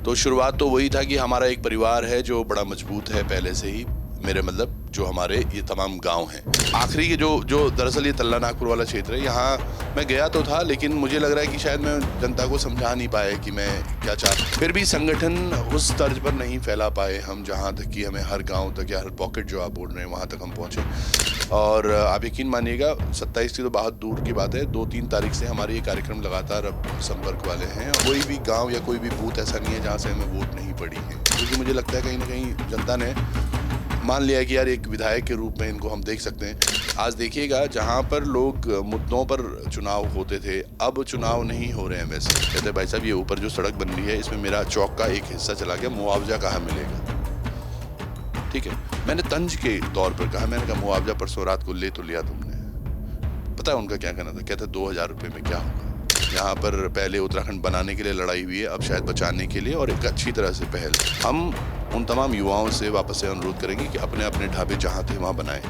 तो शुरुआत तो वही था कि हमारा एक परिवार है जो बड़ा मजबूत है पहले से ही, मेरे मतलब जो हमारे ये तमाम गांव हैं। आखिरी के जो जो दरअसल ये तल्ला नागपुर वाला क्षेत्र है, यहाँ मैं गया तो था, लेकिन मुझे लग रहा है कि शायद मैं जनता को समझा नहीं पाए कि मैं क्या चाहता। फिर भी संगठन उस तर्ज पर नहीं फैला पाए हम, जहाँ तक कि हमें हर गांव तक या हर पॉकेट जो आप बोल रहे हैं वहाँ तक हम पहुँचे। और आप यकीन मानिएगा 27 की तो बहुत दूर की बात है, 2-3 तारीख से हमारे ये कार्यक्रम लगातार अब संपर्क वाले हैं। कोई भी गांव या कोई भी बूथ ऐसा नहीं है जहाँ से हमें वोट नहीं पड़ी है, क्योंकि मुझे लगता है कहीं ना कहीं जनता ने मान लिया है कि यार एक विधायक के रूप में इनको हम देख सकते हैं। आज देखिएगा, जहाँ पर लोग मुद्दों पर चुनाव होते थे, अब चुनाव नहीं हो रहे हैं। वैसे कहते भाई साहब, ये ऊपर जो सड़क बन रही है इसमें मेरा चौक का एक हिस्सा चला गया, मुआवजा कहाँ मिलेगा? ठीक है, मैंने तंज के तौर पर कहा, मैंने कहा मुआवजा परसों रात को ले तो लिया तुमने। पता है उनका क्या कहना था? कहते 2000 रुपये में क्या होगा? यहाँ पर पहले उत्तराखंड बनाने के लिए लड़ाई हुई है, अब शायद बचाने के लिए, और एक अच्छी तरह से पहल। हम उन तमाम युवाओं से वापस से अनुरोध करेंगे कि अपने अपने ढाबे जहाँ थे वहाँ बनाएं,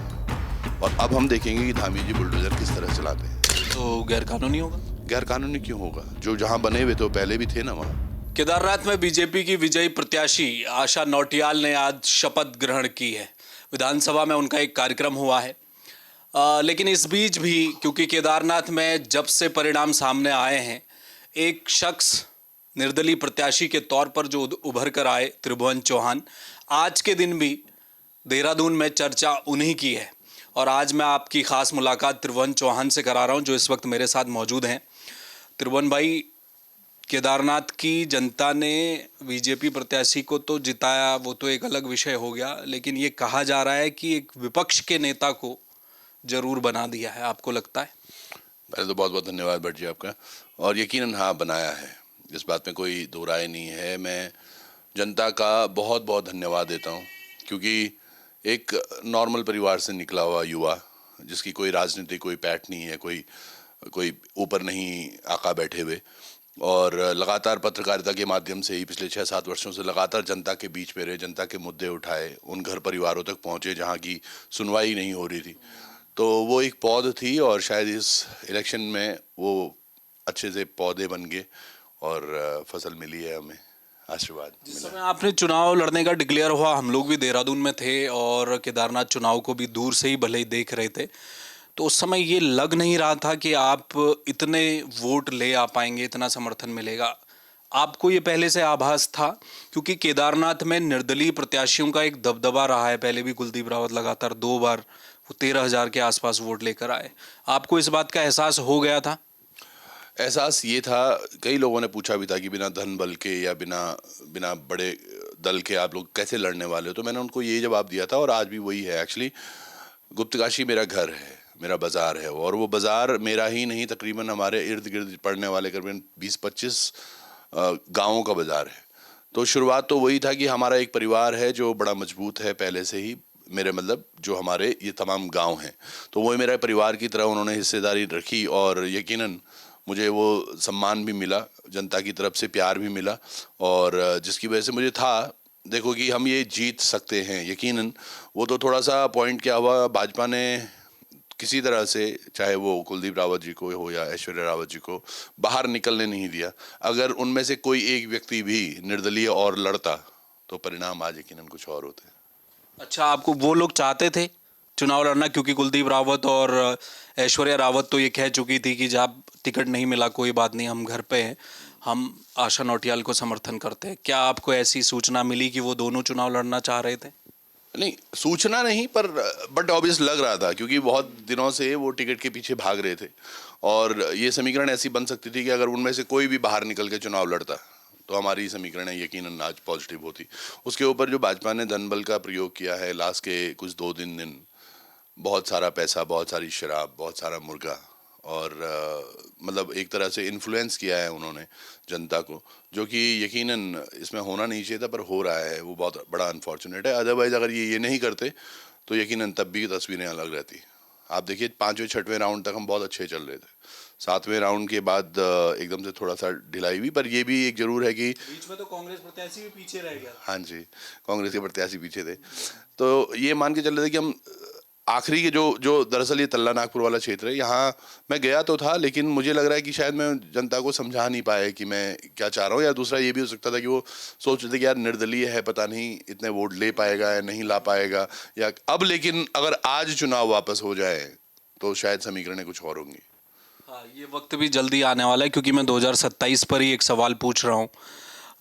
और अब हम देखेंगे कि धामी जी बुलडोजर किस तरह चलाते हैं। तो गैर कानूनी होगा? गैर कानूनी क्यों होगा? जो जहाँ बने हुए तो पहले भी थे ना वहाँ। केदारनाथ में बीजेपी की विजयी प्रत्याशी आशा नौटियाल ने आज शपथ ग्रहण की है। विधानसभा में उनका एक कार्यक्रम हुआ है। लेकिन इस बीच भी, क्योंकि केदारनाथ में जब से परिणाम सामने आए हैं, एक शख्स निर्दलीय प्रत्याशी के तौर पर जो उभर कर आए, त्रिभुवन चौहान, आज के दिन भी देहरादून में चर्चा उन्हीं की है। और आज मैं आपकी खास मुलाकात त्रिभुवन चौहान से करा रहा हूं, जो इस वक्त मेरे साथ मौजूद हैं। त्रिभुवन भाई, केदारनाथ की जनता ने बीजेपी प्रत्याशी को तो जिताया, वो तो एक अलग विषय हो गया, लेकिन ये कहा जा रहा है कि एक विपक्ष के नेता को जरूर बना दिया है। आपको लगता है? पहले तो बहुत बहुत धन्यवाद भट्ट जी आपका। और यकीनन हाँ, बनाया है, इस बात में कोई दो राय नहीं है। मैं जनता का बहुत बहुत धन्यवाद देता हूँ, क्योंकि एक नॉर्मल परिवार से निकला हुआ युवा, जिसकी कोई राजनीति कोई पैठ नहीं है, कोई कोई ऊपर नहीं आका बैठे हुए, और लगातार पत्रकारिता के माध्यम से ही पिछले 6-7 वर्षों से लगातार जनता के बीच में रहे, जनता के मुद्दे उठाए, उन घर परिवारों तक पहुँचे जहाँ की सुनवाई नहीं हो रही थी। तो वो एक पौध थी, और शायद इस इलेक्शन में वो अच्छे से पौधे बन गए और फसल मिली है हमें, आशीर्वाद जिस मिला। समय आपने चुनाव लड़ने का डिक्लेयर हुआ, हम लोग भी देहरादून में थे और केदारनाथ चुनाव को भी दूर से ही भले ही देख रहे थे, तो उस समय ये लग नहीं रहा था कि आप इतने वोट ले आ पाएंगे, इतना समर्थन मिलेगा। आपको ये पहले से आभास था? क्योंकि केदारनाथ में निर्दलीय प्रत्याशियों का एक दबदबा रहा है। पहले भी कुलदीप रावत लगातार 2 बार वो 13,000 के आसपास वोट लेकर आए। आपको इस बात का एहसास हो गया था? एहसास ये था, कई लोगों ने पूछा भी था कि बिना धन बल के या बिना बिना बड़े दल के आप लोग कैसे लड़ने वाले हो, तो मैंने उनको ये जवाब दिया था, और आज भी वही है। एक्चुअली गुप्तकाशी मेरा घर है, मेरा बाज़ार है, और वो बाज़ार मेरा ही नहीं, तकरीबन हमारे इर्द गिर्द पड़ने वाले करीबन 20-25 गाँवों का बाज़ार है। तो शुरुआत तो वही था कि हमारा एक परिवार है जो बड़ा मजबूत है पहले से ही, मेरे मतलब जो हमारे ये तमाम गांव हैं, तो वो मेरे परिवार की तरह उन्होंने हिस्सेदारी रखी, और यकीनन मुझे वो सम्मान भी मिला, जनता की तरफ से प्यार भी मिला, और जिसकी वजह से मुझे था, देखो कि हम ये जीत सकते हैं यकीनन। वो तो थोड़ा सा पॉइंट क्या हुआ, भाजपा ने किसी तरह से, चाहे वो कुलदीप रावत जी को हो या ऐश्वर्या रावत जी को, बाहर निकलने नहीं दिया। अगर उनमें से कोई एक व्यक्ति भी निर्दलीय और लड़ता, तो परिणाम आज यकीनन कुछ और होते। अच्छा, आपको वो लोग चाहते थे चुनाव लड़ना? क्योंकि कुलदीप रावत और ऐश्वर्या रावत तो ये कह चुकी थी कि जब टिकट नहीं मिला कोई बात नहीं, हम घर पे हैं, हम आशा नौटियाल को समर्थन करते हैं। क्या आपको ऐसी सूचना मिली कि वो दोनों चुनाव लड़ना चाह रहे थे? नहीं, सूचना नहीं, पर बट ऑब्वियस लग रहा था, क्योंकि बहुत दिनों से वो टिकट के पीछे भाग रहे थे, और ये समीकरण ऐसी बन सकती थी कि अगर उनमें से कोई भी बाहर निकल के चुनाव लड़ता, तो हमारी समीकरणें यकीनन आज पॉजिटिव होती। उसके ऊपर जो भाजपा ने धन बल का प्रयोग किया है लास्ट के कुछ 2-3 दिन, बहुत सारा पैसा, बहुत सारी शराब, बहुत सारा मुर्गा, और मतलब एक तरह से इन्फ्लुएंस किया है उन्होंने जनता को, जो कि यकीनन इसमें होना नहीं चाहिए था, पर हो रहा है। वो बहुत बड़ा अनफॉर्चुनेट है। अदरवाइज अगर ये नहीं करते तो यकीनन तब भी तस्वीरें अलग रहती। आप देखिए 5वें-6वें राउंड तक हम बहुत अच्छे चल रहे थे, 7वें राउंड के बाद एकदम से थोड़ा सा ढिलाई हुई, पर ये भी एक जरूर है कि बीच में तो कांग्रेस प्रत्याशी भी पीछे रह गया। हाँ जी, कांग्रेस के प्रत्याशी पीछे थे, तो ये मान के चल रहे थे कि हम आखिरी के जो दरअसल ये तल्ला नागपुर वाला क्षेत्र है, यहाँ मैं गया तो था, लेकिन मुझे लग रहा है कि शायद मैं जनता को समझा नहीं पाया कि मैं क्या चाह रहा हूँ। या दूसरा ये भी हो सकता था कि वो सोच रहे थे कि यार निर्दलीय है, पता नहीं इतने वोट ले पाएगा या नहीं ला पाएगा। या अब लेकिन अगर आज चुनाव वापस हो जाए तो शायद समीकरणें कुछ और होंगी। हाँ, ये वक्त भी जल्दी आने वाला है, क्योंकि मैं 2027 पर ही एक सवाल पूछ रहा हूँ।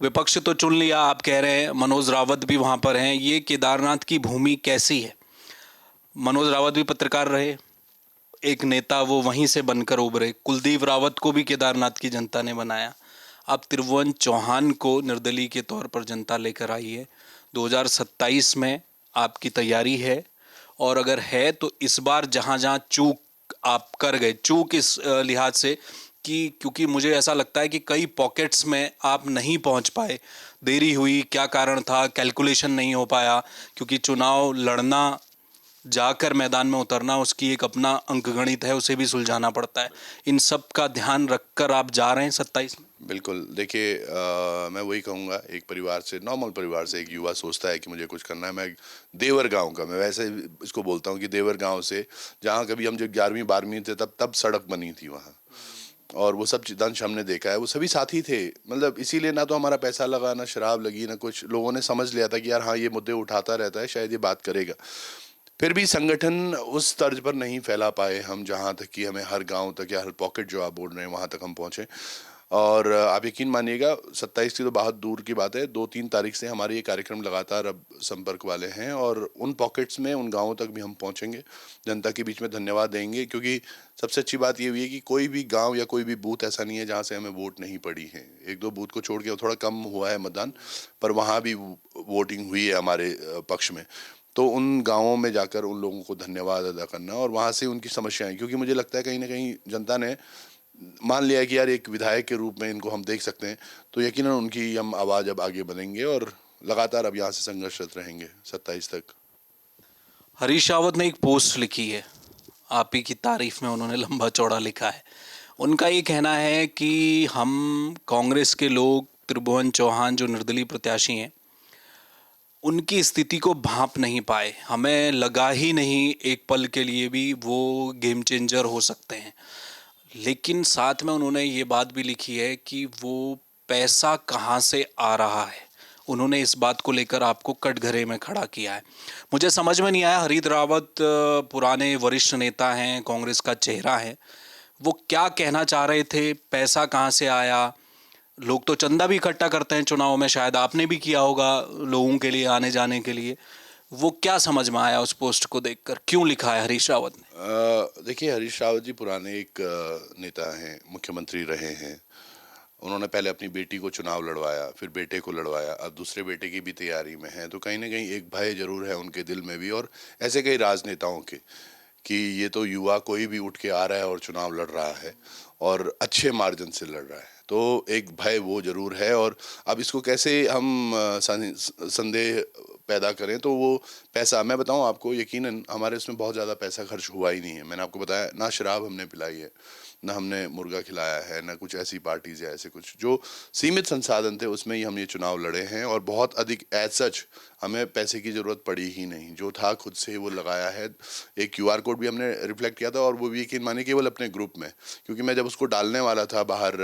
विपक्ष तो चुन लिया, आप कह रहे हैं, मनोज रावत भी वहाँ पर हैं। ये केदारनाथ की भूमि कैसी है? मनोज रावत भी पत्रकार रहे, एक नेता वो वहीं से बनकर उभरे। कुलदीप रावत को भी केदारनाथ की जनता ने बनाया। अब त्रिभुवन चौहान को निर्दलीय के तौर पर जनता लेकर आई है। 2027 में आपकी तैयारी है, और अगर है तो इस बार जहाँ जहाँ चूक आप कर गए, चूक इस लिहाज से कि क्योंकि मुझे ऐसा लगता है कि कई पॉकेट्स में आप नहीं पहुंच पाए, देरी हुई, क्या कारण था, कैलकुलेशन नहीं हो पाया, क्योंकि चुनाव लड़ना, जाकर मैदान में उतरना, उसकी एक अपना अंकगणित है, उसे भी सुलझाना पड़ता है। इन सब का ध्यान रखकर आप जा रहे हैं 27 में? बिल्कुल, देखिए मैं वही कहूँगा, एक परिवार से, नॉर्मल परिवार से एक युवा सोचता है कि मुझे कुछ करना है। मैं देवर गांव का, मैं वैसे इसको बोलता हूँ कि देवर गांव से, जहाँ कभी हम जब 11वीं 12वीं थे तब सड़क बनी थी वहाँ, और वो सब दंश हमने देखा है। वो सभी साथी थे, मतलब इसीलिए ना तो हमारा पैसा लगा, ना शराब लगी, ना कुछ। लोगों ने समझ लिया था कि यार हाँ, ये मुद्दे उठाता रहता है, शायद ये बात करेगा। फिर भी संगठन उस तर्ज पर नहीं फैला पाए हम, जहाँ तक कि हमें हर गांव तक या हर पॉकेट जो आप बोल रहे हैं वहाँ तक हम पहुँचे। और आप यकीन मानिएगा, 27 की तो बहुत दूर की बात है, 2-3 तारीख से हमारे ये कार्यक्रम लगातार अब संपर्क वाले हैं, और उन पॉकेट्स में, उन गांवों तक भी हम पहुंचेंगे, जनता के बीच में धन्यवाद देंगे। क्योंकि सबसे अच्छी बात ये हुई है कि कोई भी गांव या कोई भी बूथ ऐसा नहीं है जहां से हमें वोट नहीं पड़ी है। 1-2 बूथ को छोड़ के थोड़ा कम हुआ है मतदान, पर वहाँ भी वोटिंग हुई है हमारे पक्ष में। तो उन गाँवों में जाकर उन लोगों को धन्यवाद अदा करना, और वहाँ से उनकी समस्याएं, क्योंकि मुझे लगता है कहीं ना कहीं जनता ने मान लिया है कि यार एक विधायक के रूप में इनको हम देख सकते हैं, तो यकीनन उनकी हम आवाज़ अब आगे बढ़ेंगे, और लगातार अब यहाँ से संघर्षरत रहेंगे 27 तक। हरीश रावत ने एक पोस्ट लिखी है, आप ही की तारीफ में उन्होंने लंबा चौड़ा लिखा है। उनका ये कहना है कि हम कांग्रेस के लोग, त्रिभुवन चौहान जो निर्दलीय प्रत्याशी हैं, उनकी स्थिति को भांप नहीं पाए। हमें लगा ही नहीं एक पल के लिए भी वो गेम चेंजर हो सकते हैं। लेकिन साथ में उन्होंने ये बात भी लिखी है कि वो पैसा कहाँ से आ रहा है, उन्होंने इस बात को लेकर आपको कटघरे में खड़ा किया है। मुझे समझ में नहीं आया, हरीश रावत पुराने वरिष्ठ नेता हैं, कांग्रेस का चेहरा है, वो क्या कहना चाह रहे थे, पैसा कहाँ से आया? लोग तो चंदा भी इकट्ठा करते हैं चुनाव में, शायद आपने भी किया होगा लोगों के लिए आने जाने के लिए। वो क्या समझ में आया उस पोस्ट को देखकर, क्यों लिखा है हरीश रावत ने? देखिए, हरीश रावत जी पुराने एक नेता हैं, मुख्यमंत्री रहे हैं। उन्होंने पहले अपनी बेटी को चुनाव लड़वाया, फिर बेटे को लड़वाया, अब दूसरे बेटे की भी तैयारी में है। तो कहीं ना कहीं एक भय जरूर है उनके दिल में भी, और ऐसे कई राजनेताओं के, कि ये तो युवा कोई भी उठ के आ रहा है और चुनाव लड़ रहा है, और अच्छे मार्जिन से लड़ रहा है। तो एक भय वो जरूर है, और अब इसको कैसे हम संदेह पैदा करें, तो वो पैसा, मैं बताऊं आपको, यकीनन हमारे इसमें बहुत ज़्यादा पैसा खर्च हुआ ही नहीं है। मैंने आपको बताया, ना शराब हमने पिलाई है, ना हमने मुर्गा खिलाया है, ना कुछ ऐसी पार्टीज या ऐसे कुछ। जो सीमित संसाधन थे उसमें ही हम ये चुनाव लड़े हैं, और बहुत अधिक एज सच हमें पैसे की ज़रूरत पड़ी ही नहीं। जो था खुद से वो लगाया है। एक QR कोड भी हमने रिफ्लेक्ट किया था, और वो भी यकीन मानिए केवल अपने ग्रुप में, क्योंकि मैं जब उसको डालने वाला था बाहर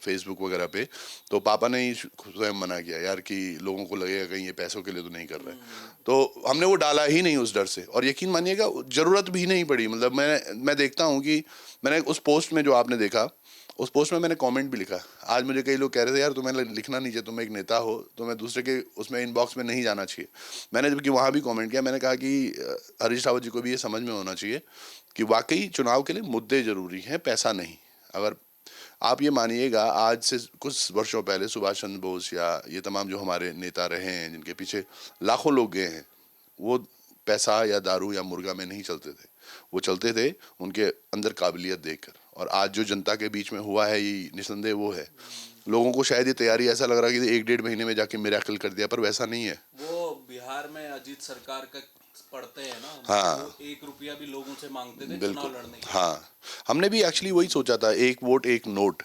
फेसबुक वगैरह पे, तो पापा ने ही स्वयं मना किया यार, कि लोगों को लगेगा कहीं ये पैसों के लिए तो नहीं कर रहे। तो हमने वो डाला ही नहीं उस डर से, और यकीन मानिएगा ज़रूरत भी नहीं पड़ी। मतलब मैं देखता हूँ कि मैंने उस पोस्ट में, जो आपने देखा, उस पोस्ट में मैंने कमेंट भी लिखा। आज मुझे कई लोग कह रहे थे यार तुम्हें लिखना नहीं चाहिए, तुम एक नेता हो, तुम्हें दूसरे के उसमें इनबॉक्स में नहीं जाना चाहिए। मैंने जबकि वहाँ भी कमेंट किया, मैंने कहा कि हरीश रावत जी को भी ये समझ में होना चाहिए कि वाकई चुनाव के लिए मुद्दे ज़रूरी हैं, पैसा नहीं। अगर आप ये मानिएगा, आज से कुछ वर्षों पहले सुभाष चंद्र बोस या ये तमाम जो हमारे नेता रहे हैं, जिनके पीछे लाखों लोग गए हैं, वो पैसा या दारू या मुर्गा में नहीं चलते थे। वो चलते थे उनके अंदर काबिलियत देखकर। और आज जो जनता के बीच में हुआ है, ये निसंदेह वो है। लोगों को शायद ये तैयारी ऐसा लग रहा है कि 1-1.5 महीने में जाके मिरेकल कर दिया, पर वैसा नहीं है। वो बिहार में अजीत सरकार का पढ़ते हैं ना, हाँ, वो 1 रुपया भी लोगों से मांगते थे चुनाव बिल्कुल। लड़ने के लिए। हाँ, हमने भी एक्चुअली वही सोचा था, 1 वोट 1 नोट।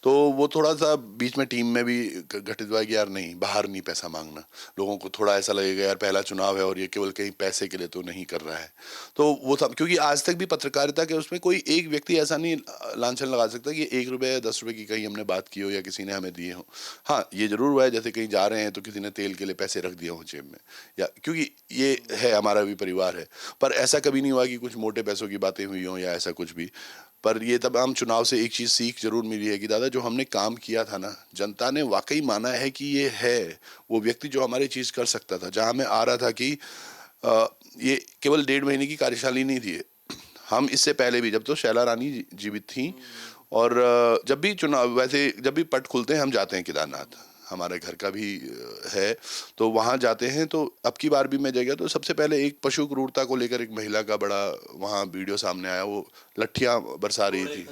तो वो थोड़ा सा बीच में टीम में भी घटित हुआ कि यार नहीं, बाहर नहीं पैसा मांगना, लोगों को थोड़ा ऐसा लगेगा यार पहला चुनाव है और ये केवल कहीं पैसे के लिए तो नहीं कर रहा है। तो वो था, क्योंकि आज तक भी पत्रकारिता के उसमें कोई एक व्यक्ति ऐसा नहीं लांछन लगा सकता कि 1 रुपये या 10 रुपये की कहीं हमने बात की हो या किसी ने हमें दिए हो। हाँ, ये जरूर हुआ है जैसे कहीं जा रहे हैं तो किसी ने तेल के लिए पैसे रख दिए हो जेब में, या क्योंकि ये है, हमारा भी परिवार है, पर ऐसा कभी नहीं हुआ कि कुछ मोटे पैसों की बातें हुई हों या ऐसा कुछ भी। पर ये तमाम चुनाव से एक चीज़ सीख जरूर मिली है कि दादा जो हमने काम किया था ना, जनता ने वाकई माना है कि ये है वो व्यक्ति जो हमारी चीज़ कर सकता था। जहाँ मैं आ रहा था कि ये केवल 1.5 महीने की कार्यशाली नहीं थी, हम इससे पहले भी, जब तो शैला रानी जीवित थी, और जब भी चुनाव, वैसे जब भी पट खुलते हैं हम जाते हैं केदारनाथ, हमारे घर का भी है, तो वहाँ जाते हैं। तो अब की बार भी मैं जगह, तो सबसे पहले एक पशु क्रूरता को लेकर एक महिला का बड़ा वहाँ वीडियो सामने आया, वो लट्ठियाँ बरसा रही थी,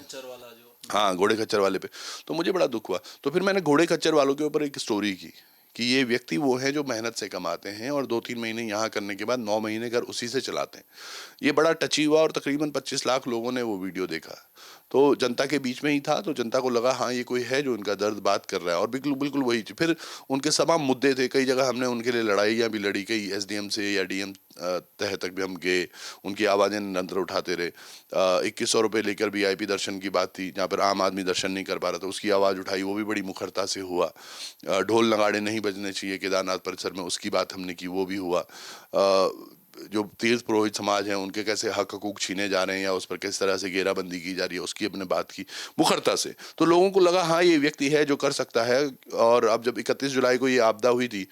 हाँ, घोड़े खच्चर वाले पे। तो मुझे बड़ा दुख हुआ, तो फिर मैंने घोड़े खच्चर वालों के ऊपर एक स्टोरी की कि ये व्यक्ति वो हैं जो मेहनत से कमाते हैं और 2-3 महीने यहाँ करने के बाद 9 महीने घर उसी से चलाते हैं। ये बड़ा टची हुआ और तकरीबन 25 लाख लोगों ने वो वीडियो देखा। तो जनता के बीच में ही था, तो जनता को लगा हाँ ये कोई है जो उनका दर्द बात कर रहा है, और बिल्कुल बिल्कुल वही। फिर उनके तमाम मुद्दे थे, कई जगह हमने उनके लिए लड़ाइयाँ भी लड़ी, कई SDM से या DM तह तक भी हम गए, उनकी आवाज़ें निरंतर उठाते रहे। 2100 रुपये लेकर VIP दर्शन की बात थी, जहाँ पर आम आदमी दर्शन नहीं कर पा रहा था, उसकी आवाज़ उठाई, वो भी बड़ी मुखरता से हुआ। ढोल नगाड़े नहीं बजने चाहिए केदारनाथ परिसर में, उसकी बात हमने की, वो भी हुआ। जो तीर्थ पुरोहित समाज हैं उनके कैसे हक हकूक छीने जा रहे हैं या उस पर किस तरह से घेराबंदी की जा रही है, उसकी हमने बात की मुखरता से। तो लोगों को लगा हाँ ये व्यक्ति है जो कर सकता है। और अब जब 31 जुलाई को ये आपदा हुई थी,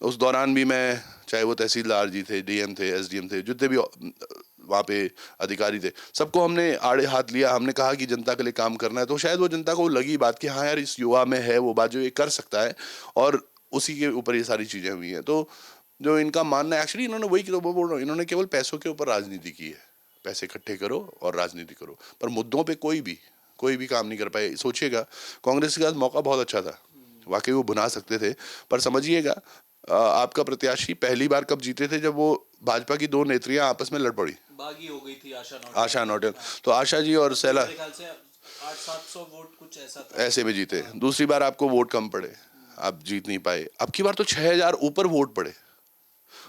उस दौरान भी मैं, चाहे वो तहसीलदार जी थे, DM थे, SDM थे, जितने भी वहाँ पे अधिकारी थे, सबको हमने आड़े हाथ लिया। हमने कहा कि जनता के लिए काम करना है, तो शायद वो जनता को लगी बात कि हाँ यार इस युवा में है वो बात जो ये कर सकता है, और उसी के ऊपर ये सारी चीज़ें हुई हैं। तो जो इनका मानना है, एक्चुअली इन्होंने वही, तो वो बोल रहा हूँ, इन्होंने केवल पैसों के ऊपर राजनीति की है, पैसे इकट्ठे करो और राजनीति करो, पर मुद्दों पे कोई भी काम नहीं कर पाए। सोचिएगा, कांग्रेस के पास मौका बहुत अच्छा था, वाकई वो बुना सकते थे, पर समझिएगा आपका प्रत्याशी पहली बार कब जीते थे, जब वो भाजपा की 2 नेत्रियां आपस में लड़ पड़ी, बागी हो गई थी आशा नोटिल। तो आशा जी और सैला 800-700 वोट कुछ ऐसा था, ऐसे में जीते। दूसरी बार आपको वोट कम पड़े, आप जीत नहीं पाए। अब की बार तो 6000 ऊपर वोट पड़े,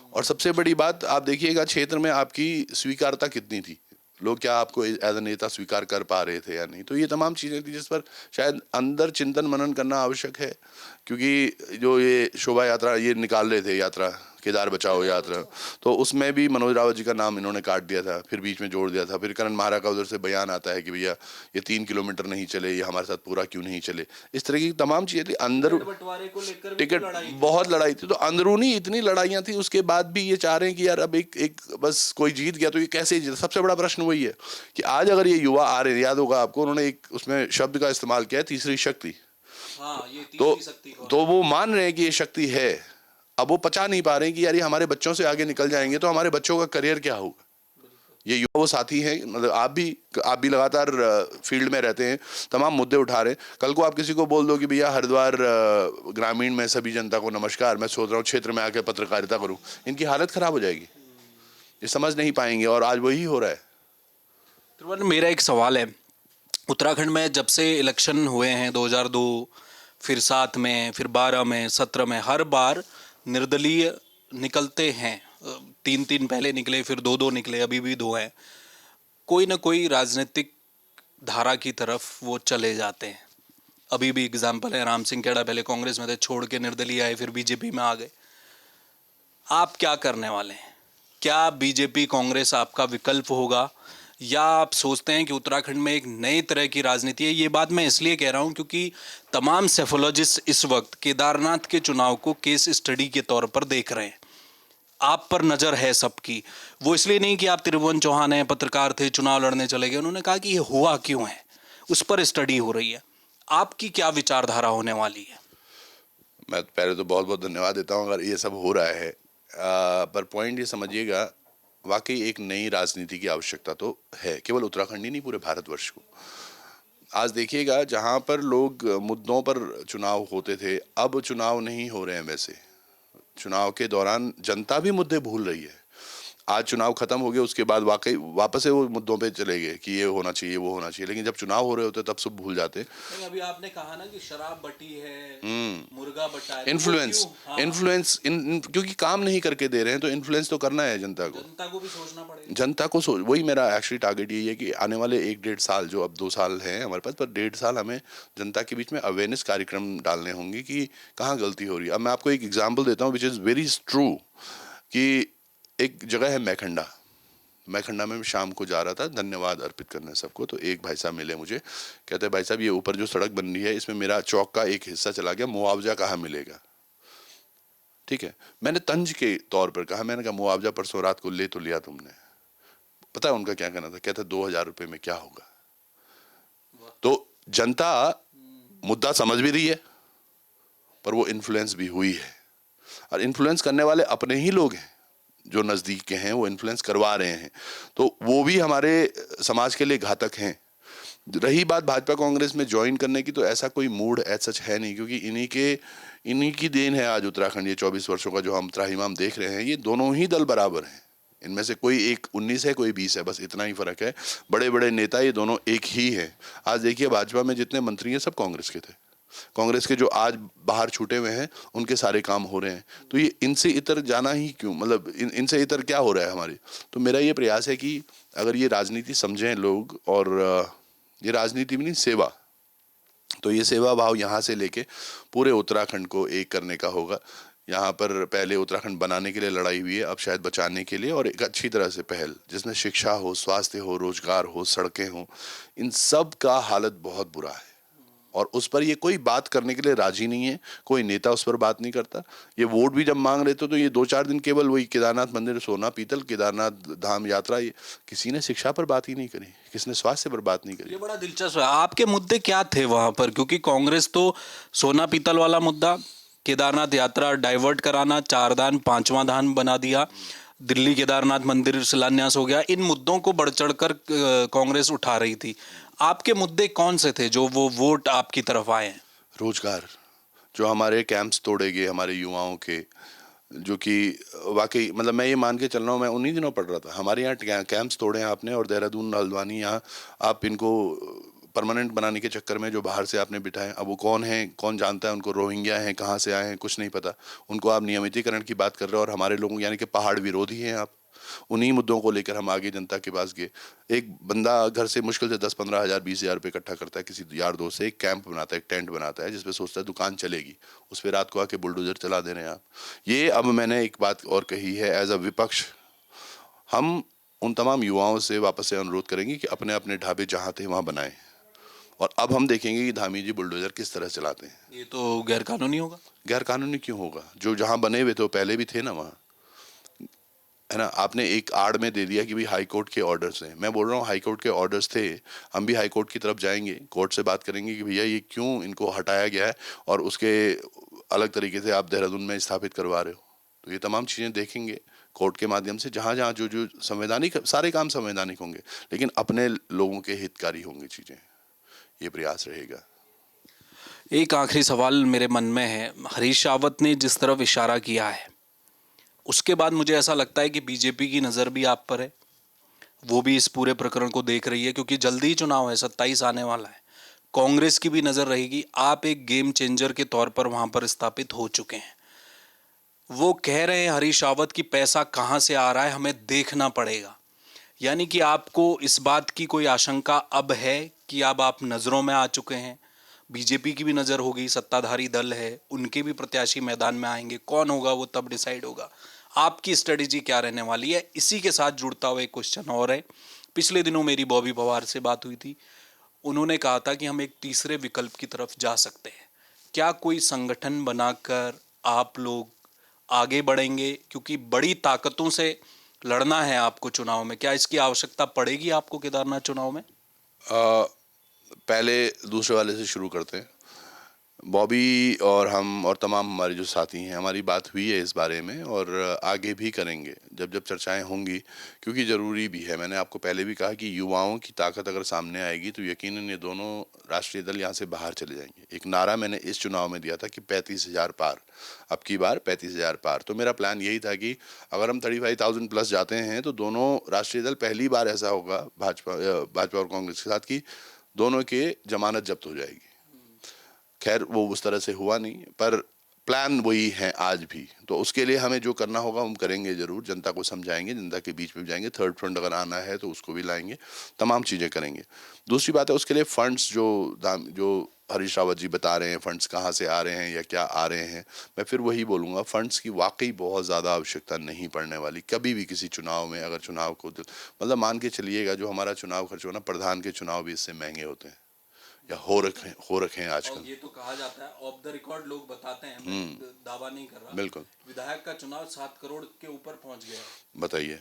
और सबसे बड़ी बात आप देखिएगा क्षेत्र में आपकी स्वीकारता कितनी थी, लोग क्या आपको एज अ नेता स्वीकार कर पा रहे थे या नहीं। तो ये तमाम चीज़ें थी जिस पर शायद अंदर चिंतन मनन करना आवश्यक है, क्योंकि जो ये शोभा यात्रा ये निकाल रहे थे, यात्रा केदार बचाओ यात्रा, तो उसमें भी मनोज रावत जी का नाम इन्होंने काट दिया था, फिर बीच में जोड़ दिया था। फिर करण महारा का उधर से बयान आता है कि भैया ये 3 किलोमीटर नहीं चले, ये हमारे साथ पूरा क्यों नहीं चले। इस तरह की तमाम चीज़ें थी। अंदर बंटवारे को लेकर टिकट बहुत लड़ाई थी, तो अंदरूनी इतनी लड़ाइयाँ थी, उसके बाद भी ये चाह रहे हैं कि यार अब एक बस कोई जीत गया तो ये कैसे जीता। सबसे बड़ा प्रश्न वही है कि आज अगर ये युवा आ रहे हैं, याद होगा आपको, उन्होंने एक उसमें शब्द का इस्तेमाल किया है, तीसरी शक्ति। हाँ, ये तो तीसरी शक्ति तो वो मान रहे हैं कि ये शक्ति है, अब वो पचा नहीं पा रहे हैं कि यार ये हमारे बच्चों से आगे निकल जाएंगे तो हमारे बच्चों का करियर क्या होगा। ये युवा वो साथी हैं, मतलब आप भी लगातार फील्ड में रहते हैं, तमाम मुद्दे उठा रहे हैं। कल को आप किसी को बोल दो कि भैया हरिद्वार ग्रामीण में सभी जनता को नमस्कार, मैं सोच रहा हूँ क्षेत्र में आकर पत्रकारिता करूँ, इनकी हालत खराब हो जाएगी, ये समझ नहीं पाएंगे, और आज वही हो रहा है। त्रिवन, मेरा एक सवाल है, उत्तराखंड में जब से इलेक्शन हुए हैं 2002, फिर 7 में, फिर 12 में, 17 में, हर बार निर्दलीय निकलते हैं। 3 पहले निकले, फिर 2 निकले, अभी भी 2 हैं। कोई ना कोई राजनीतिक धारा की तरफ वो चले जाते हैं। अभी भी एग्जाम्पल है, राम सिंह खेड़ा पहले कांग्रेस में थे, छोड़ के निर्दलीय आए, फिर बीजेपी में आ गए। आप क्या करने वाले हैं? क्या बीजेपी कांग्रेस आपका विकल्प होगा, या आप सोचते हैं कि उत्तराखंड में एक नई तरह की राजनीति है? ये बात मैं इसलिए कह रहा हूं क्योंकि तमाम सेफोलॉजिस्ट इस वक्त केदारनाथ के चुनाव को केस स्टडी के तौर पर देख रहे हैं। आप पर नज़र है सबकी, वो इसलिए नहीं कि आप त्रिभुवन चौहान हैं, पत्रकार थे, चुनाव लड़ने चले गए। उन्होंने कहा कि ये हुआ क्यों है, उस पर स्टडी हो रही है। आपकी क्या विचारधारा होने वाली है? मैं पहले तो बहुत बहुत धन्यवाद देता हूँ अगर ये सब हो रहा है, पर पॉइंट ये समझिएगा, वाकई एक नई राजनीति की आवश्यकता तो है, केवल उत्तराखंड ही नहीं, पूरे भारतवर्ष को। आज देखिएगा, जहाँ पर लोग मुद्दों पर चुनाव होते थे, अब चुनाव नहीं हो रहे हैं। वैसे चुनाव के दौरान जनता भी मुद्दे भूल रही है। आज चुनाव खत्म हो गए, उसके बाद वाकई वापस से वो मुद्दों पे चले गए कि ये होना चाहिए, वो होना चाहिए, लेकिन जब चुनाव हो रहे होते तब सब भूल जाते। नहीं, अभी आपने कहा ना कि शराब बटी है, मुर्गा बटा है, तो वो इन्फ्लुएंस क्यों? हाँ, इन्फ्लुएंस क्योंकि काम नहीं करके दे रहे हैं तो इन्फ्लुएंस तो करना है जनता को। जनता को भी सोचना पड़ेगा। जनता को वही मेरा एक्चुअली टारगेट यही है कि आने वाले 1-1.5 साल, जो अब 2 साल हैं हमारे पास, पर 1.5 साल हमें जनता के बीच में अवेयरनेस कार्यक्रम डालने होंगे कि कहाँ गलती हो रही है। अब मैं आपको एक एग्जांपल देता हूँ विच इज़ वेरी ट्रू, कि एक जगह है मैखंडा। मैखंडा में मैं शाम को जा रहा था धन्यवाद अर्पित करने सबको, तो एक भाई साहब मिले मुझे, कहते हैं भाई साहब ये ऊपर जो सड़क बन रही है इसमें मेरा चौक का एक हिस्सा चला गया, मुआवजा कहाँ मिलेगा। ठीक है, मैंने तंज के तौर पर कहा, मैंने कहा मुआवजा परसों रात को ले तो लिया तुमने। पता है उनका क्या कहना था, कहते 2,000 रुपये में क्या होगा। तो जनता मुद्दा समझ भी रही है, पर वो इन्फ्लुएंस भी हुई है, और इन्फ्लुएंस करने वाले अपने ही लोग हैं जो नज़दीक के हैं, वो इन्फ्लुएंस करवा रहे हैं, तो वो भी हमारे समाज के लिए घातक हैं। रही बात भाजपा कांग्रेस में ज्वाइन करने की, तो ऐसा कोई मूड एज सच है नहीं, क्योंकि इन्हीं की देन है आज उत्तराखंड, ये 24 वर्षों का जो हम त्राहिमाम देख रहे हैं, ये दोनों ही दल बराबर हैं। इनमें से कोई एक 19 है, कोई 20 है, बस इतना ही फर्क है। बड़े बड़े नेता ये दोनों एक ही हैं। आज देखिए भाजपा में जितने मंत्री हैं सब कांग्रेस के थे, कांग्रेस के जो आज बाहर छूटे हुए हैं उनके सारे काम हो रहे हैं, तो ये इनसे इतर जाना ही क्यों, मतलब इनसे इतर क्या हो रहा है हमारी। तो मेरा ये प्रयास है कि अगर ये राजनीति समझें लोग, और ये राजनीति भी नहीं सेवा, तो ये सेवा भाव यहाँ से लेके पूरे उत्तराखंड को एक करने का होगा। यहाँ पर पहले उत्तराखंड बनाने के लिए लड़ाई हुई है, अब शायद बचाने के लिए, और एक अच्छी तरह से पहल जिसमें शिक्षा हो, स्वास्थ्य हो, रोजगार हो, सड़कें हो, इन सब का हालत बहुत बुरा है, और उस पर ये कोई बात करने के लिए राजी नहीं है, कोई नेता उस पर बात नहीं करता। ये वोट भी जब मांग रहे थे तो ये 2-4 दिन केवल वही केदारनाथ मंदिर, सोना पीतल, केदारनाथ धाम यात्रा, ये किसी ने शिक्षा पर बात ही नहीं करी, किसी ने स्वास्थ्य पर बात नहीं करी। ये बड़ा दिलचस्प है, आपके मुद्दे क्या थे वहां पर? क्योंकि कांग्रेस तो सोना पीतल वाला मुद्दा, केदारनाथ यात्रा डाइवर्ट कराना, 4 धाम 5वां धाम बना दिया, दिल्ली केदारनाथ मंदिर शिलान्यास हो गया, इन मुद्दों को बढ़ चढ़कर कांग्रेस उठा रही थी। आपके मुद्दे कौन से थे जो वो वोट आपकी तरफ आए हैं? रोजगार, जो हमारे कैंप्स तोड़े गए हमारे युवाओं के, जो कि वाकई मतलब मैं ये मान के चल रहा हूँ, मैं उन्हीं दिनों पढ़ रहा था, हमारे यहाँ कैंप्स तोड़े हैं आपने, और देहरादून हल्द्वानी यहाँ आप इनको परमानेंट बनाने के चक्कर में जो बाहर से आपने बिठाए, अब वो कौन है, कौन जानता है उनको, रोहिंग्या हैं, कहाँ से आए हैं, कुछ नहीं पता उनको। आप नियमितीकरण की बात कर रहे हो, और हमारे लोगों यानी कि पहाड़ विरोधी हैं आप। उन्हीं मुद्दों को लेकर हम आगे जनता के पास गए। एक बंदा घर से मुश्किल से 10-15 हज़ार 20 हज़ार रुपये इकट्ठा करता है किसी यार दोस्त से, एक कैंप बनाता है, एक टेंट बनाता है, जिसपे सोचता है दुकान चलेगी, उस पर रात को आके बुलडोजर चला दे रहे हैं आप। ये अब मैंने एक बात और कही है, एज अ विपक्ष हम उन तमाम युवाओं से वापस से अनुरोध करेंगे कि अपने अपने ढाबे जहाँ थे वहाँ बनाएं, और अब हम देखेंगे कि धामी जी बुलडोजर किस तरह चलाते हैं। ये तो गैर कानूनी होगा। गैर कानूनी क्यों होगा, जो जहाँ बने हुए थे वो पहले भी थे ना वहाँ, है ना। आपने एक आड़ में दे दिया कि भाई हाई कोर्ट के ऑर्डर्स हैं, मैं बोल रहा हूँ हाई कोर्ट के ऑर्डर्स थे, हम भी हाई कोर्ट की तरफ जाएंगे, कोर्ट से बात करेंगे कि भैया ये क्यों इनको हटाया गया है, और उसके अलग तरीके से आप देहरादून में स्थापित करवा रहे हो। तो ये तमाम चीज़ें देखेंगे कोर्ट के माध्यम से, जहाँ जहाँ जो जो संवैधानिक, सारे काम संवैधानिक होंगे, लेकिन अपने लोगों के हितकारी होंगी चीज़ें, ये प्रयास रहेगा। एक आखिरी सवाल मेरे मन में है, हरीश रावत ने जिस तरफ इशारा किया है उसके बाद मुझे ऐसा लगता है कि बीजेपी की नज़र भी आप पर है, वो भी इस पूरे प्रकरण को देख रही है, क्योंकि जल्दी ही चुनाव है, 27 आने वाला है, कांग्रेस की भी नज़र रहेगी। आप एक गेम चेंजर के तौर पर वहाँ पर स्थापित हो चुके हैं। वो कह रहे हैं हरीश रावत की पैसा कहाँ से आ रहा है हमें देखना पड़ेगा, यानी कि आपको इस बात की कोई आशंका अब है कि अब आप नज़रों में आ चुके हैं, बीजेपी की भी नज़र होगी, सत्ताधारी दल है, उनके भी प्रत्याशी मैदान में आएंगे, कौन होगा वो तब डिसाइड होगा। आपकी स्ट्रेटेजी क्या रहने वाली है? इसी के साथ जुड़ता हुआ एक क्वेश्चन और है, पिछले दिनों मेरी बॉबी पवार से बात हुई थी, उन्होंने कहा था कि हम एक तीसरे विकल्प की तरफ जा सकते हैं। क्या कोई संगठन बनाकर आप लोग आगे बढ़ेंगे? क्योंकि बड़ी ताकतों से लड़ना है आपको चुनाव में, क्या इसकी आवश्यकता पड़ेगी आपको केदारनाथ चुनाव में? पहले दूसरे वाले से शुरू करते हैं। बॉबी और हम और तमाम हमारे जो साथी हैं, हमारी बात हुई है इस बारे में और आगे भी करेंगे जब जब चर्चाएं होंगी, क्योंकि ज़रूरी भी है। मैंने आपको पहले भी कहा कि युवाओं की ताकत अगर सामने आएगी तो यकीनन ये दोनों राष्ट्रीय दल यहाँ से बाहर चले जाएंगे। एक नारा मैंने इस चुनाव में दिया था कि 35,000 पार, अब की बार 35,000 पार। तो मेरा प्लान यही था कि अगर हम 35,000 प्लस जाते हैं तो दोनों राष्ट्रीय दल पहली बार ऐसा होगा भाजपा और कांग्रेस के साथ कि दोनों के जमानत जब्त हो जाएगी। खैर वो उस तरह से हुआ नहीं, पर प्लान वही है आज भी। तो उसके लिए हमें जो करना होगा हम करेंगे ज़रूर, जनता को समझाएंगे, जनता के बीच में भी जाएंगे, थर्ड फ्रंट अगर आना है तो उसको भी लाएंगे, तमाम चीज़ें करेंगे। दूसरी बात है उसके लिए फंड्स जो हरीश रावत जी बता रहे हैं, फंड्स कहाँ से आ रहे हैं या क्या आ रहे हैं, मैं फिर वही बोलूँगा, फंड्स की वाकई बहुत ज़्यादा आवश्यकता नहीं पड़ने वाली कभी भी किसी चुनाव में। अगर चुनाव को मतलब मान के चलिएगा जो हमारा चुनाव खर्च हो ना, प्रधान के चुनाव भी इससे महंगे होते हैं या हो रखे हैं और आजकल। ये तो कहा जाता है, ऑफ द रिकॉर्ड लोग बताते हैं, मैं दावा नहीं कर रहा, बिल्कुल। विधायक का चुनाव 7 करोड़ के ऊपर पहुंच गया है। बताइए,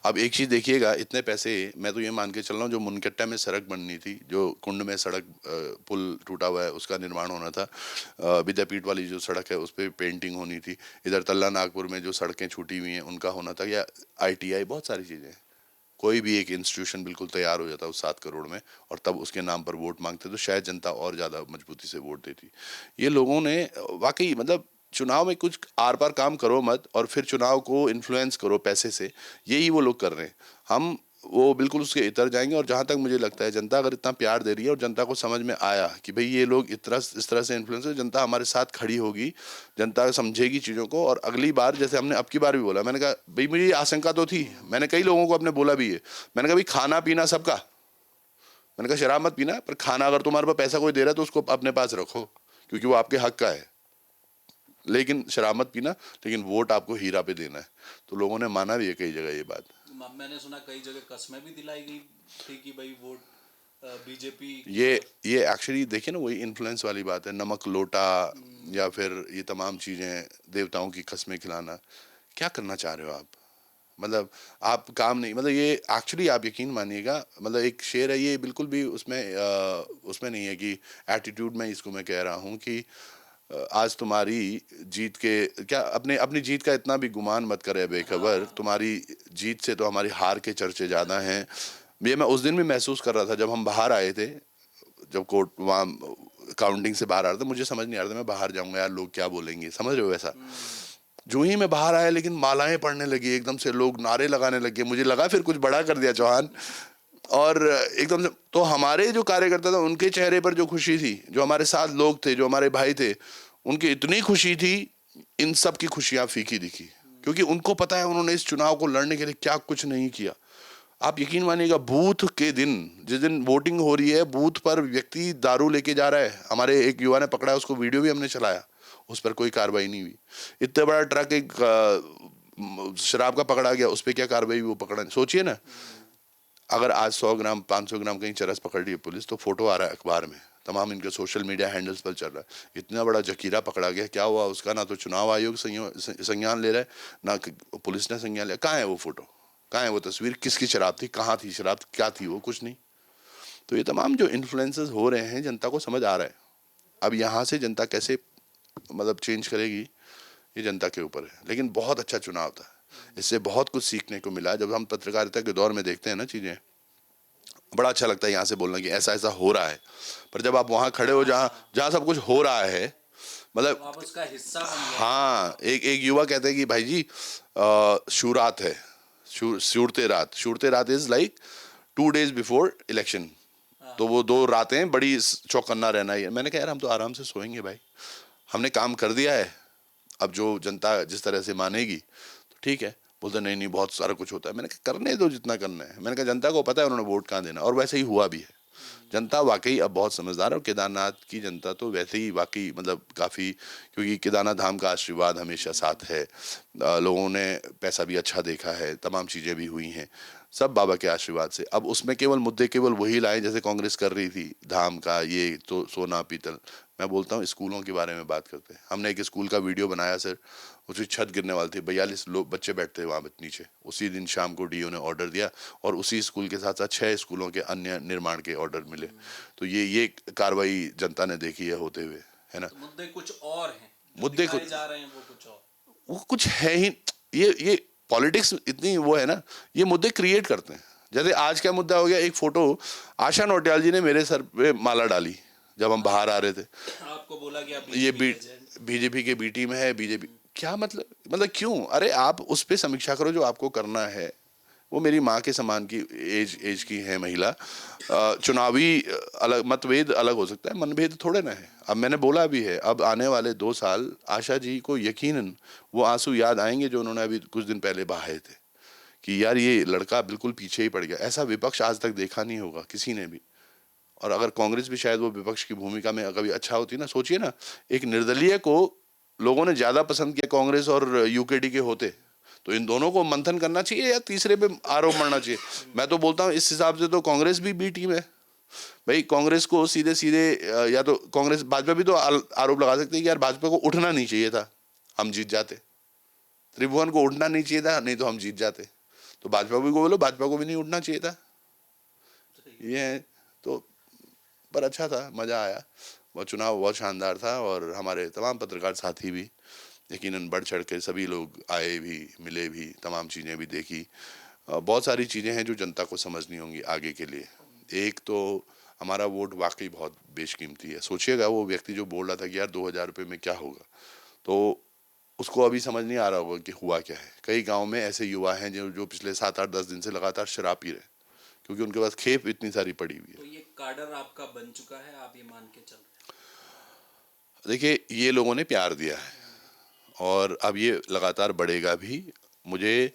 अब एक चीज़ देखिएगा, इतने पैसे मैं तो ये मान के चल रहा हूँ, जो मुनकट्टा में सड़क बननी थी, जो कुंड में सड़क पुल टूटा हुआ है उसका निर्माण होना था, विद्यापीठ वाली जो सड़क है उस पर पेंटिंग होनी थी, इधर तल्ला नागपुर में जो सड़कें छूटी हुई हैं उनका होना था, या ITI, बहुत सारी चीज़ें। कोई भी एक इंस्टीट्यूशन बिल्कुल तैयार हो जाता उस 7 करोड़ में और तब उसके नाम पर वोट मांगते तो शायद जनता और ज़्यादा मजबूती से वोट देती। ये लोगों ने वाकई मतलब चुनाव में कुछ आर पार काम करो मत और फिर चुनाव को इन्फ्लुएंस करो पैसे से, यही वो लोग कर रहे हैं। हम वो बिल्कुल उसके इतर जाएंगे। और जहाँ तक मुझे लगता है जनता अगर इतना प्यार दे रही है और जनता को समझ में आया कि भाई ये लोग इस तरह से इन्फ्लुएंस है, जनता हमारे साथ खड़ी होगी, जनता समझेगी चीज़ों को। और अगली बार जैसे हमने अब की बार भी बोला, मैंने कहा भाई मुझे ये आशंका तो थी, मैंने कई लोगों को अपने बोला भी है, मैंने कहा भाई खाना पीना सबका, मैंने कहा शराब मत पीना, पर खाना अगर तुम्हारे पास पैसा कोई दे रहा है तो उसको अपने पास रखो क्योंकि वो आपके हक का है, लेकिन शराब मत पीना, लेकिन वोट आपको हीरा पे देना है। तो लोगों ने माना भी है कई जगह ये बात। मैंने सुना कई जगह कस्में भी दिलाई गई थी कि भाई वोट बीजेपी। ये एक्चुअली देखिए ना, वही इन्फ्लुएंस वाली बात है, नमक लोटा या फिर ये तमाम चीज़ें, देवताओं की कस्में खिलाना। क्या करना चाह रहे हो आप? मतलब आप काम नहीं, मतलब ये एक्चुअली आप यकीन मानिएगा, मतलब एक शेर है ये, बिल्कुल भी उसमें नहीं है कि एटीट्यूड में इसको मैं कह रहा हूँ कि आज तुम्हारी जीत के क्या, अपने अपनी जीत का इतना भी गुमान मत करे बेखबर, तुम्हारी जीत से तो हमारी हार के चर्चे ज़्यादा हैं। ये मैं उस दिन भी महसूस कर रहा था जब हम बाहर आए थे, जब कोर्ट वहाँ काउंटिंग से बाहर आ रहा था, मुझे समझ नहीं आ रहा था मैं बाहर जाऊंगा यार लोग क्या बोलेंगे, समझ रहे हो वैसा। जो ही मैं बाहर आया लेकिन मालाएं पड़ने लगी, एकदम से लोग नारे लगाने लगे, मुझे लगा फिर कुछ बड़ा कर दिया चौहान। और एकदम से तो हमारे जो कार्यकर्ता थे उनके चेहरे पर जो खुशी थी, जो हमारे साथ लोग थे, जो हमारे भाई थे, उनकी इतनी खुशी थी, इन सब की खुशियां फीकी दिखी, क्योंकि उनको पता है उन्होंने इस चुनाव को लड़ने के लिए क्या कुछ नहीं किया। आप यकीन मानिएगा, बूथ के दिन, जिस दिन वोटिंग हो रही है, बूथ पर व्यक्ति दारू लेके जा रहा है, हमारे एक युवा ने पकड़ा है, उसको वीडियो भी हमने चलाया, उस पर कोई कार्रवाई नहीं हुई। इतना बड़ा ट्रक एक शराब का पकड़ा गया, उस पर क्या कार्रवाई हुई, वो पकड़ा नहीं। सोचिए ना, अगर आज 100 ग्राम 500 ग्राम कहीं चरस पकड़ रही है पुलिस, तो फोटो आ रहा है अखबार में, तमाम इनके सोशल मीडिया हैंडल्स पर चल रहा है, इतना बड़ा जखीरा पकड़ा गया, क्या हुआ उसका? ना तो चुनाव आयोग संज्ञान ले रहा है, ना पुलिस ने संज्ञान लिया। कहाँ है वो फोटो, कहाँ है वो तस्वीर, किसकी शराब थी, कहाँ थी शराब, क्या थी वो, कुछ नहीं। तो ये तमाम जो इन्फ्लुएंसेस हो रहे हैं, जनता को समझ आ रहा है। अब यहाँ से जनता कैसे मतलब चेंज करेगी, ये जनता के ऊपर है। लेकिन बहुत अच्छा चुनाव था, इससे बहुत कुछ सीखने को मिला। जब हम पत्रकारिता के दौर में देखते हैं ना चीज़ें, बड़ा अच्छा लगता है यहाँ से बोलना कि ऐसा ऐसा हो रहा है, पर जब आप वहाँ खड़े हो जहाँ जहाँ सब कुछ हो रहा है, मतलब आप उसका हिस्सा बन गए। हाँ, एक युवा कहते हैं कि भाई जी शुरात है, शूरते रात is like 2 days before election. तो वो 2 रातें बड़ी चौकन्ना रहना ही है। मैंने कहा यार हम तो आराम से सोएंगे भाई, हमने काम कर दिया है, अब जो जनता जिस तरह से मानेगी तो ठीक है। बोलते नहीं नहीं बहुत सारा कुछ होता है। मैंने कहा करने दो जितना करना है। मैंने कहा जनता को पता है उन्होंने वोट कहाँ देना, और वैसे ही हुआ भी है। जनता वाकई अब बहुत समझदार है, और केदारनाथ की जनता तो वैसे ही वाकई मतलब काफ़ी, क्योंकि केदारनाथ धाम का आशीर्वाद हमेशा साथ है, लोगों ने पैसा भी अच्छा देखा है, तमाम चीज़ें भी हुई हैं, सब बाबा के आशीर्वाद से। अब उसमें केवल मुद्दे केवल वही लाए जैसे कांग्रेस कर रही थी, धाम का ये तो सोना पीतल। मैं बोलता हूँ स्कूलों के बारे में बात करते हैं। हमने एक स्कूल का वीडियो बनाया सर, उसकी छत गिरने वाली थी, 42 लोग बच्चे बैठते वहाँ नीचे। उसी दिन शाम को डीओ ने ऑर्डर दिया, और उसी स्कूल के साथ साथ 6 स्कूलों के अन्य निर्माण के ऑर्डर मिले। तो ये कार्रवाई जनता ने देखी है होते हुए। है ना। तो मुद्दे कुछ और हैं, जो मुद्दे दिखाए कुछ जा रहे हैं वो कुछ और। वो कुछ है ही। ये पॉलिटिक्स इतनी वो है ना, ये मुद्दे क्रिएट करते हैं। जैसे आज क्या मुद्दा हो गया, एक फोटो आशा नौटियाल जी ने मेरे सर पे माला डाली जब हम बाहर आ रहे थे। आपको बोला कि आप ये BJP एजेंट। बीजेपी के बी टीम है, बीजेपी क्या मतलब क्यों? अरे आप उस पे समीक्षा करो जो आपको करना है। वो मेरी माँ के समान की एज की है महिला। चुनावी अलग मतभेद अलग हो सकता है, मनभेद थोड़े ना है। अब मैंने बोला भी है, अब आने वाले 2 साल आशा जी को यकीनन वो आंसू याद आएंगे जो उन्होंने अभी कुछ दिन पहले बहाए थे, कि यार ये लड़का बिल्कुल पीछे ही पड़ गया। ऐसा विपक्ष आज तक देखा नहीं होगा किसी ने भी। और अगर कांग्रेस भी शायद वो विपक्ष की भूमिका में कभी अच्छा होती ना, सोचिए ना, एक निर्दलीय को लोगों ने ज्यादा पसंद किया कांग्रेस और यूकेडी के होते, तो इन दोनों को मंथन करना चाहिए या तीसरे पे आरोप मढ़ना चाहिए। मैं तो बोलता हूँ इस हिसाब से तो कांग्रेस भी बी टीम है भाई। कांग्रेस को सीधे सीधे या तो कांग्रेस, भाजपा भी तो आरोप लगा सकते हैं कि यार भाजपा को उठना नहीं चाहिए था, हम जीत जाते। त्रिभुवन को उठना नहीं चाहिए था, नहीं तो हम जीत जाते। तो भाजपा भी को बोलो, भाजपा को भी नहीं उठना चाहिए था। ये है तो, पर अच्छा था, मजा आया। वो चुनाव बहुत शानदार था और हमारे तमाम पत्रकार साथी भी यकीनन बढ़ चढ़ के सभी लोग आए भी, मिले भी, तमाम चीज़ें भी देखी। बहुत सारी चीज़ें हैं जो जनता को समझनी होंगी आगे के लिए। एक तो हमारा वोट वाकई बहुत बेशकीमती है। सोचिएगा वो व्यक्ति जो बोल रहा था कि यार 2000 रुपये में क्या होगा, तो उसको अभी समझ नहीं आ रहा होगा कि हुआ क्या है। कई गांव में ऐसे युवा हैं जो पिछले 7-8-10 दिन से लगातार शराब पी रहे हैं, क्योंकि उनके पास खेप इतनी सारी पड़ी हुई है। तो ये काडर आपका बन चुका है, आप ये मान के चल रहे हैं? देखिए, ये लोगों ने प्यार दिया है और अब ये लगातार बढ़ेगा भी। मुझे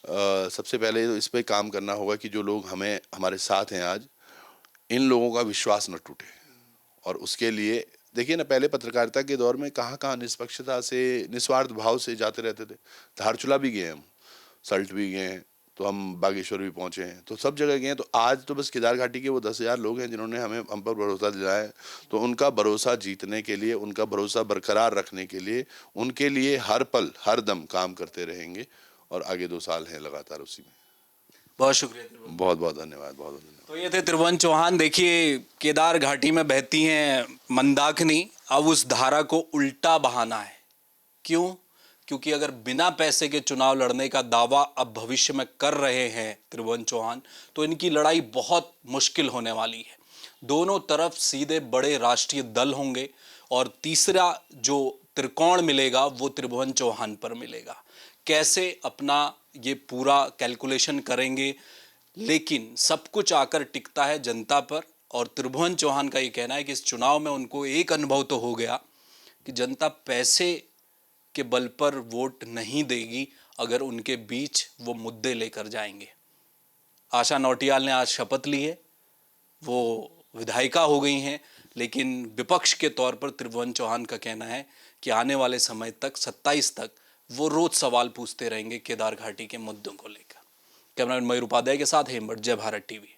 सबसे पहले तो इस पे काम करना होगा कि जो लोग हमारे साथ हैं आज, इन लोगों का विश्वास न टूटे। और उसके लिए देखिए ना, पहले पत्रकारिता के दौर में कहाँ कहाँ निष्पक्षता से, निस्वार्थ भाव से जाते रहते थे। धारचूला भी गए हम, सल्ट भी गए, तो हम बागेश्वर भी पहुंचे हैं, तो सब जगह गए हैं। तो आज तो बस केदार घाटी के वो 10,000 लोग हैं जिन्होंने हम पर भरोसा दिलाया है। तो उनका भरोसा जीतने के लिए, उनका भरोसा बरकरार रखने के लिए, उनके लिए हर पल हर दम काम करते रहेंगे। और आगे 2 साल हैं लगातार उसी में। बहुत शुक्रिया त्रिभुवन। बहुत बहुत धन्यवाद, बहुत बहुत धन्यवाद। तो ये थे त्रिभुवन चौहान। देखिए, केदार घाटी में बहती हैं मंदाकिनी, अब उस धारा को उल्टा बहाना है। क्यों? क्योंकि अगर बिना पैसे के चुनाव लड़ने का दावा अब भविष्य में कर रहे हैं त्रिभुवन चौहान, तो इनकी लड़ाई बहुत मुश्किल होने वाली है। दोनों तरफ सीधे बड़े राष्ट्रीय दल होंगे और तीसरा जो त्रिकोण मिलेगा वो त्रिभुवन चौहान पर मिलेगा। कैसे अपना ये पूरा कैलकुलेशन करेंगे, लेकिन सब कुछ आकर टिकता है जनता पर। और त्रिभुवन चौहान का ये कहना है कि इस चुनाव में उनको एक अनुभव तो हो गया कि जनता पैसे के बल पर वोट नहीं देगी अगर उनके बीच वो मुद्दे लेकर जाएंगे। आशा नौटियाल ने आज शपथ ली है, वो विधायिका हो गई हैं, लेकिन विपक्ष के तौर पर त्रिभुवन चौहान का कहना है कि आने वाले समय तक 27 तक वो रोज सवाल पूछते रहेंगे केदार घाटी के मुद्दों को लेकर। कैमरामैन मयूर उपाध्याय के साथ हेमंत, जय भारत टीवी।